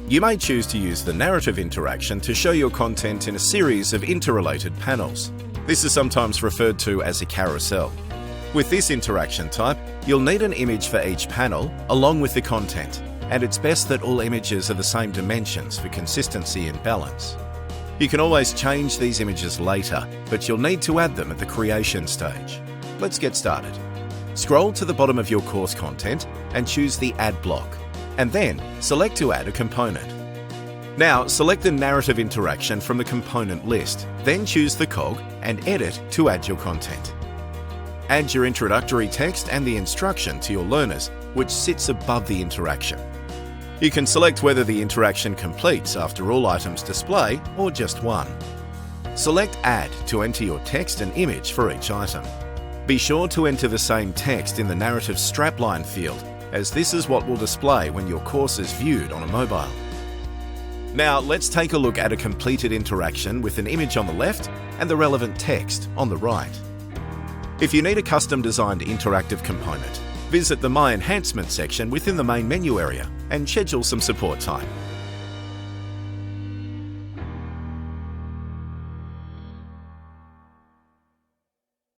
You may choose to use the narrative interaction to show your content in a series of interrelated panels. This is sometimes referred to as a carousel. With this interaction type, you'll need an image for each panel along with the content, and it's best that all images are the same dimensions for consistency and balance. You can always change these images later, but you'll need to add them at the creation stage. Let's get started. Scroll to the bottom of your course content and choose the Add block, and then select to add a component. Now select the narrative interaction from the component list, then choose the cog and Edit to add your content. Add your introductory text and the instruction to your learners, which sits above the interaction. You can select whether the interaction completes after all items display or just one. Select Add to enter your text and image for each item. Be sure to enter the same text in the narrative strapline field, as this is what will display when your course is viewed on a mobile. Now let's take a look at a completed interaction with an image on the left and the relevant text on the right. If you need a custom designed interactive component, visit the My Enhancement section within the main menu area and schedule some support time.